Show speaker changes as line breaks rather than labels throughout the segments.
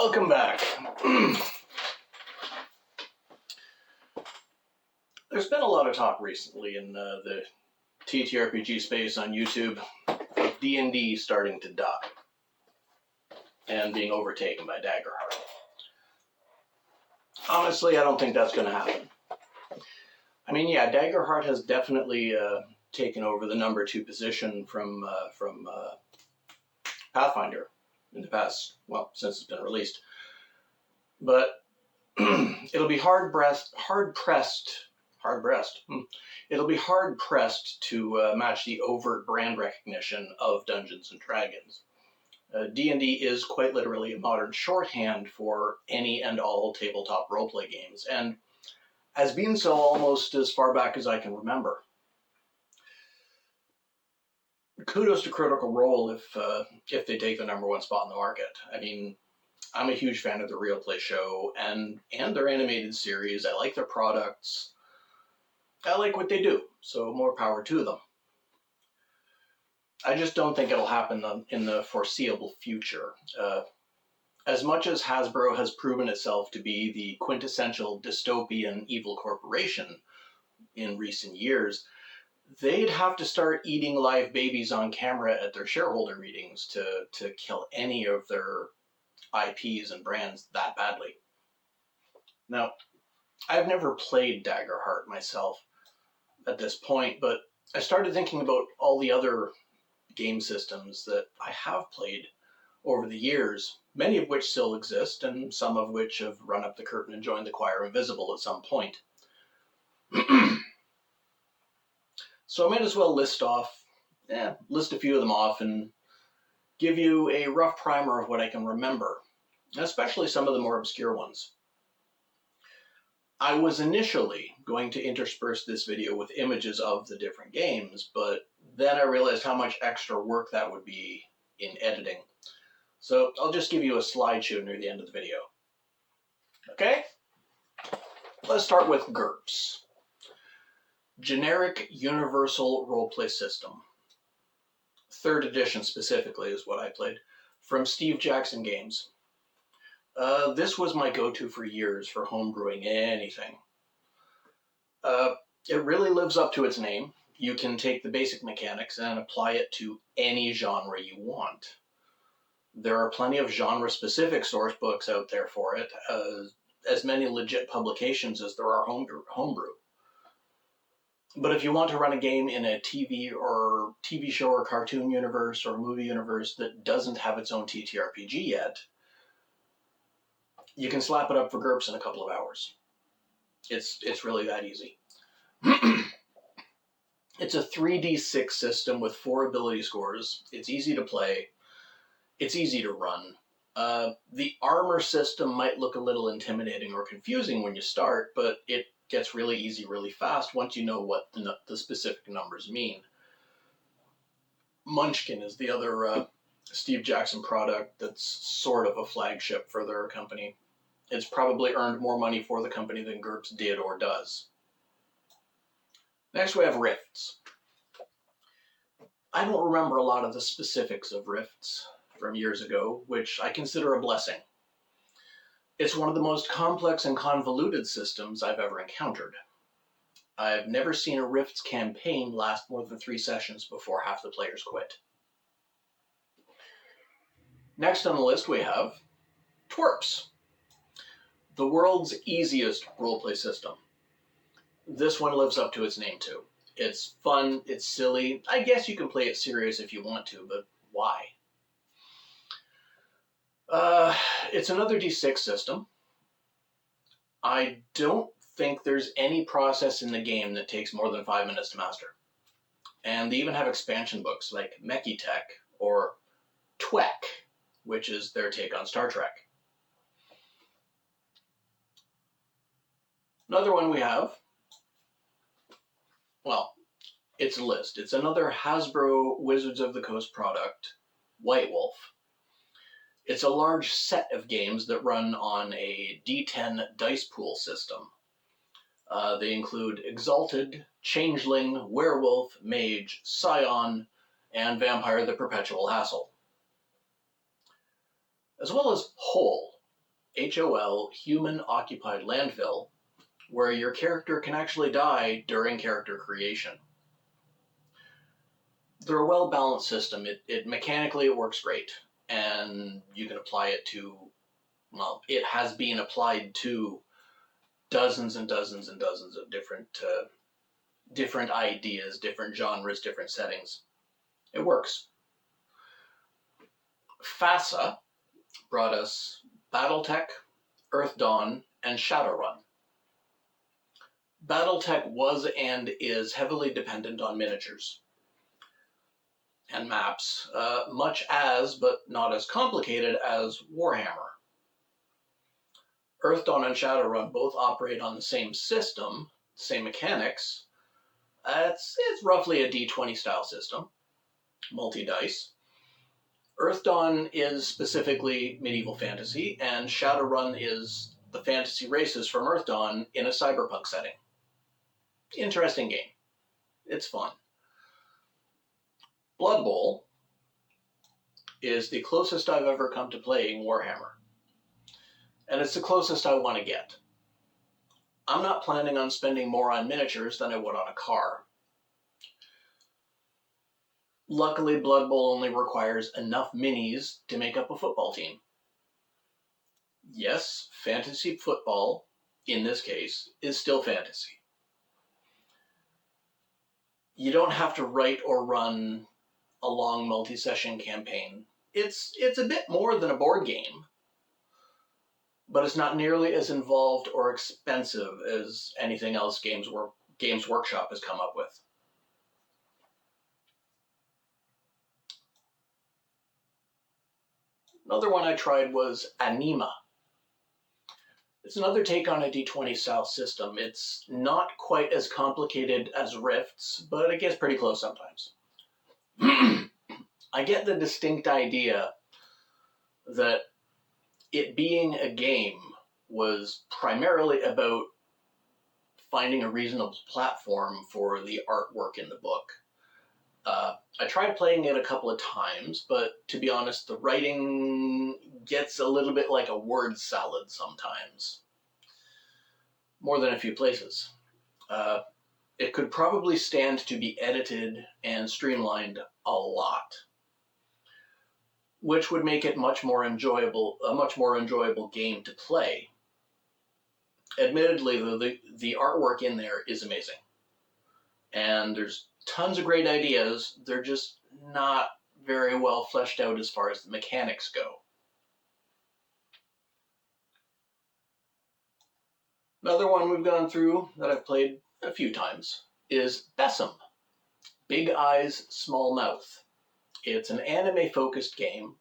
Welcome back. There's been a lot of talk recently in the TTRPG space on YouTube of D&D starting to die and being overtaken by Daggerheart. Honestly, I don't think that's going to happen. I mean, yeah, Daggerheart has definitely taken over the number 2 position from Pathfinder in the past, well, since it's been released. But it'll be hard pressed to match the overt brand recognition of Dungeons and Dragons. D&D is quite literally a modern shorthand for any and all tabletop roleplay games, and has been so almost as far back as I can remember. Kudos to Critical Role if they take the number 1 spot in the market. I mean, I'm a huge fan of the Real Play show and their animated series. I like their products. I like what they do, so more power to them. I just don't think it'll happen in the foreseeable future. As much as Hasbro has proven itself to be the quintessential dystopian evil corporation in recent years, they'd have to start eating live babies on camera at their shareholder meetings to kill any of their IPs and brands that badly. Now, I've never played Daggerheart myself at this point, but I started thinking about all the other game systems that I have played over the years, many of which still exist, and some of which have run up the curtain and joined the choir invisible at some point. So I might as well list a few of them off and give you a rough primer of what I can remember, especially some of the more obscure ones. I was initially going to intersperse this video with images of the different games, but then I realized how much extra work that would be in editing. So I'll just give you a slideshow near the end of the video. Okay? Let's start with GURPS. Generic Universal Roleplay System. 3rd edition specifically is what I played, from Steve Jackson Games. This was my go-to for years for homebrewing anything. It really lives up to its name. You can take the basic mechanics and apply it to any genre you want. There are plenty of genre-specific source books out there for it, as many legit publications as there are homebrew. But if you want to run a game in a TV show or cartoon universe or movie universe that doesn't have its own TTRPG yet, you can slap it up for GURPS in a couple of hours. It's really that easy. It's a 3d6 system with 4 ability scores. It's easy to play. It's easy to run. The armor system might look a little intimidating or confusing when you start, but it gets really easy really fast once you know what the specific numbers mean. Munchkin is the other Steve Jackson product that's sort of a flagship for their company. It's probably earned more money for the company than GURPS did or does. Next we have Rifts. I don't remember a lot of the specifics of Rifts from years ago, which I consider a blessing. It's one of the most complex and convoluted systems I've ever encountered. I've never seen a Rifts campaign last more than 3 sessions before half the players quit. Next on the list we have Twerps, the world's easiest roleplay system. This one lives up to its name too. It's fun, it's silly. I guess you can play it serious if you want to, but why? It's another D6 system. I don't think there's any process in the game that takes more than 5 minutes to master. And they even have expansion books like Mechie Tech or TWEC, which is their take on Star Trek. Another one we have, well, it's a list. It's another Hasbro Wizards of the Coast product, White Wolf. It's a large set of games that run on a D10 dice pool system. They include Exalted, Changeling, Werewolf, Mage, Scion, and Vampire the Perpetual Hassle. As well as Whole, HOL, human occupied landfill, where your character can actually die during character creation. They're a well-balanced system. It mechanically it works great, and you can apply it to, well, it has been applied to dozens and dozens and dozens of different ideas, different genres, different settings. It works. FASA brought us Battletech, Earth Dawn, and Shadowrun. Battletech was and is heavily dependent on miniatures and maps, much as, but not as complicated as, Warhammer. Earth Dawn and Shadowrun both operate on the same system, same mechanics. It's roughly a D20 style system, multi-dice. Earth Dawn is specifically medieval fantasy, and Shadowrun is the fantasy races from Earth Dawn in a cyberpunk setting. Interesting game. It's fun. Blood Bowl is the closest I've ever come to playing Warhammer. And it's the closest I want to get. I'm not planning on spending more on miniatures than I would on a car. Luckily, Blood Bowl only requires enough minis to make up a football team. Yes, fantasy football, in this case, is still fantasy. You don't have to write or run a long multi-session campaign. It's a bit more than a board game, but it's not nearly as involved or expensive as anything else Games Workshop has come up with. Another one I tried was Anima. It's another take on a D20 style system. It's not quite as complicated as Rifts, but it gets pretty close sometimes. I get the distinct idea that it being a game was primarily about finding a reasonable platform for the artwork in the book. I tried playing it a couple of times, but to be honest, the writing gets a little bit like a word salad sometimes. More than a few places. It could probably stand to be edited and streamlined a lot, which would make it a much more enjoyable game to play. Admittedly, the artwork in there is amazing. And there's tons of great ideas. They're just not very well fleshed out as far as the mechanics go. Another one we've gone through that I've played a few times is Besom, Big Eyes, Small Mouth. It's an anime-focused game.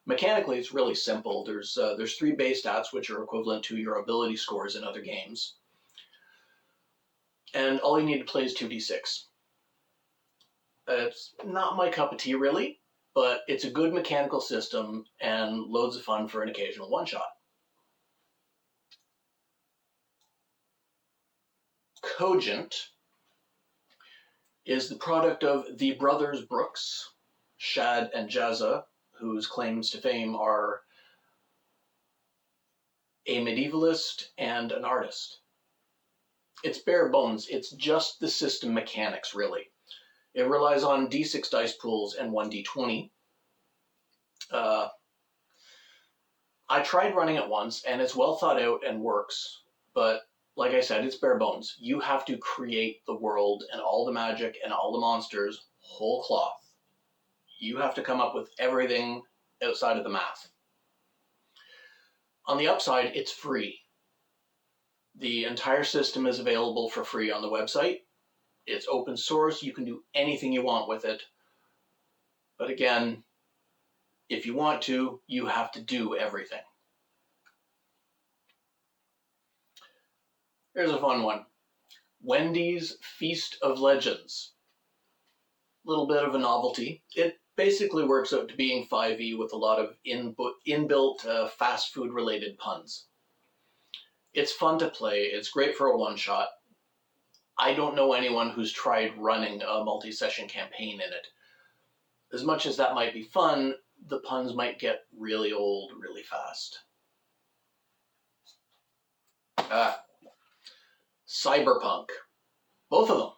Mechanically, it's really simple. There's 3 base stats, which are equivalent to your ability scores in other games. And all you need to play is 2d6. It's not my cup of tea, really, but it's a good mechanical system and loads of fun for an occasional one-shot. Cogent is the product of the brothers Brooks, Shad and Jazza, whose claims to fame are a medievalist and an artist. It's bare bones. It's just the system mechanics, really. It relies on D6 dice pools and 1d20. I tried running it once, and it's well thought out and works, but like I said, it's bare bones. You have to create the world and all the magic and all the monsters whole cloth. You have to come up with everything outside of the math. On the upside, it's free. The entire system is available for free on the website. It's open source. You can do anything you want with it. But again, if you want to, you have to do everything. Here's a fun one. Wendy's Feast of Legends. Little bit of a novelty. It basically works out to being 5e with a lot of inbuilt fast food related puns. It's fun to play. It's great for a one-shot. I don't know anyone who's tried running a multi-session campaign in it. As much as that might be fun, the puns might get really old really fast. Cyberpunk. Both of them.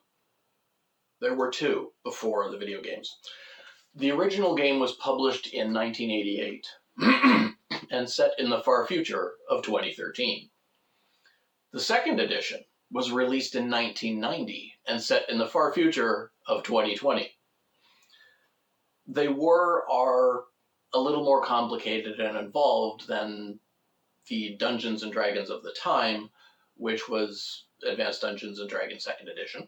There were two before the video games. The original game was published in 1988 and set in the far future of 2013. The second edition was released in 1990 and set in the far future of 2020. They are a little more complicated and involved than the Dungeons and Dragons of the time, which was Advanced Dungeons and Dragons 2nd edition.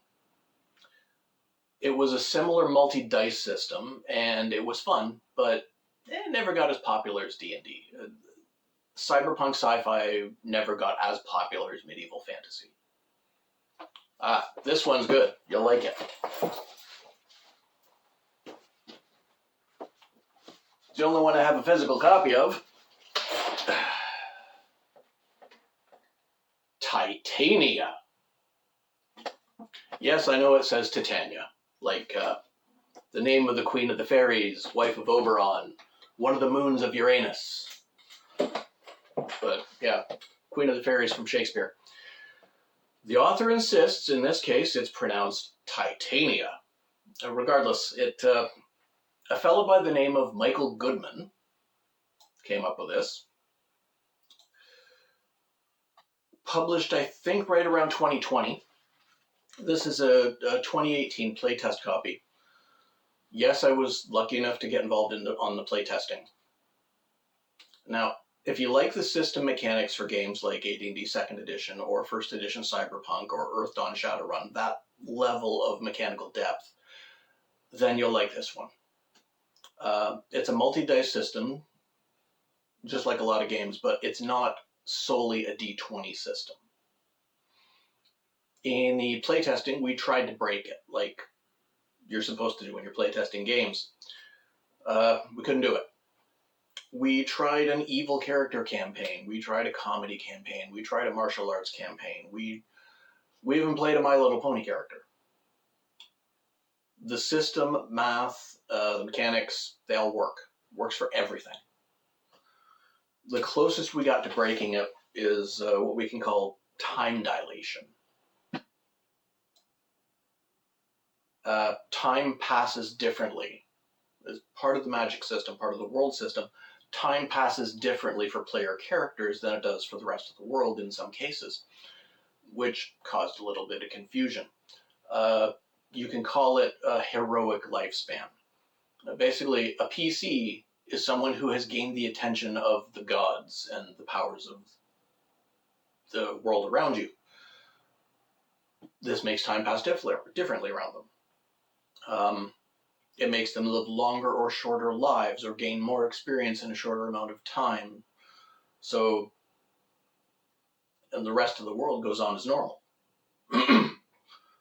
It was a similar multi-dice system, and it was fun, but it never got as popular as D&D. Cyberpunk sci-fi never got as popular as medieval fantasy. This one's good. You'll like it. It's the only one I have a physical copy of. Titania. Yes, I know it says Titania. Like the name of the Queen of the Fairies, wife of Oberon, one of the moons of Uranus. But yeah, Queen of the Fairies from Shakespeare. The author insists, in this case, it's pronounced Titania. Regardless, a fellow by the name of Michael Goodman came up with this. Published, I think, right around 2020. This is a 2018 playtest copy. Yes, I was lucky enough to get involved on the playtesting. Now, if you like the system mechanics for games like AD&D 2nd edition or 1st edition Cyberpunk or Earth Dawn Shadowrun, that level of mechanical depth, then you'll like this one. It's a multi-dice system, just like a lot of games, but it's not solely a D20 system. In the playtesting, we tried to break it, like you're supposed to do when you're playtesting games. We couldn't do it. We tried an evil character campaign. We tried a comedy campaign. We tried a martial arts campaign. We even played a My Little Pony character. The system, math, the mechanics, they all work. Works for everything. The closest we got to breaking it is what we can call time dilation. Time passes differently. As part of the magic system, part of the world system, time passes differently for player characters than it does for the rest of the world in some cases, which caused a little bit of confusion. You can call it a heroic lifespan. Basically, a PC is someone who has gained the attention of the gods and the powers of the world around you. This makes time pass differently around them. It makes them live longer or shorter lives or gain more experience in a shorter amount of time. So, and the rest of the world goes on as normal.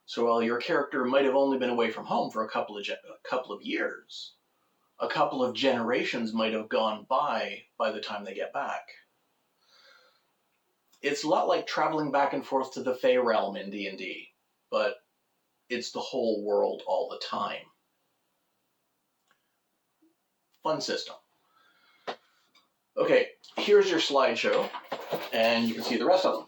So while your character might have only been away from home for a couple of years, a couple of generations might have gone by the time they get back. It's a lot like traveling back and forth to the Fey realm in D&D, but it's the whole world all the time. Fun system. Okay, here's your slideshow, and you can see the rest of them.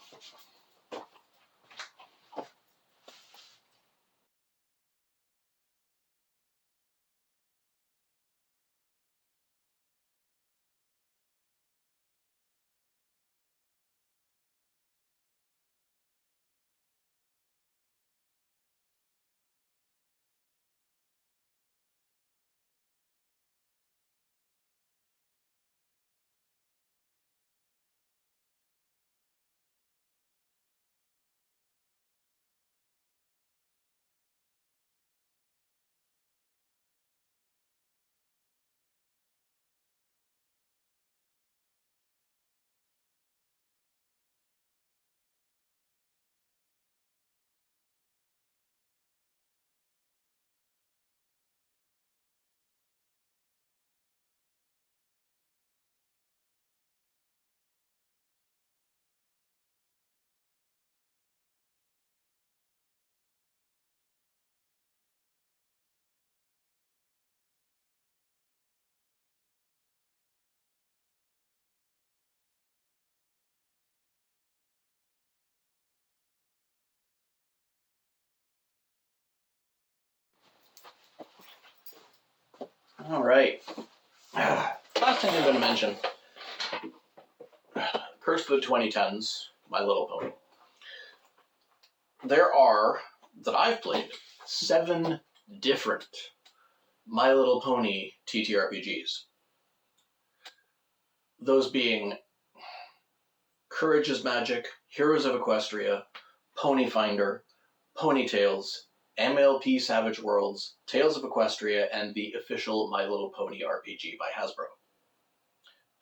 All right. Last thing I'm going to mention. Curse of the 2010s, My Little Pony. There are, that I've played, 7 different My Little Pony TTRPGs. Those being Courage is Magic, Heroes of Equestria, Pony Finder, Ponytails, MLP Savage Worlds, Tales of Equestria, and the official My Little Pony RPG by Hasbro.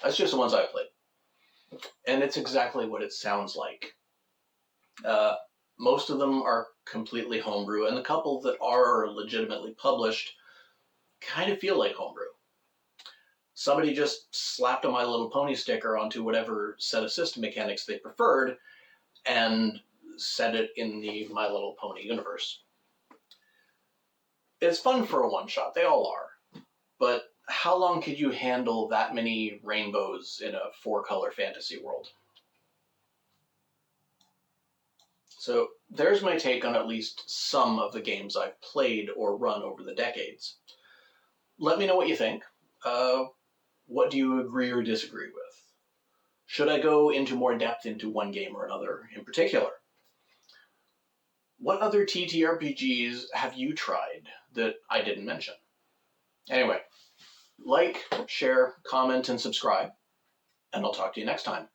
That's just the ones I've played. And it's exactly what it sounds like. Most of them are completely homebrew, and the couple that are legitimately published kind of feel like homebrew. Somebody just slapped a My Little Pony sticker onto whatever set of system mechanics they preferred and set it in the My Little Pony universe. It's fun for a one-shot, they all are, but how long could you handle that many rainbows in a 4-color fantasy world? So there's my take on at least some of the games I've played or run over the decades. Let me know what you think. What do you agree or disagree with? Should I go into more depth into one game or another in particular? What other TTRPGs have you tried that I didn't mention? Anyway, like, share, comment, and subscribe, and I'll talk to you next time.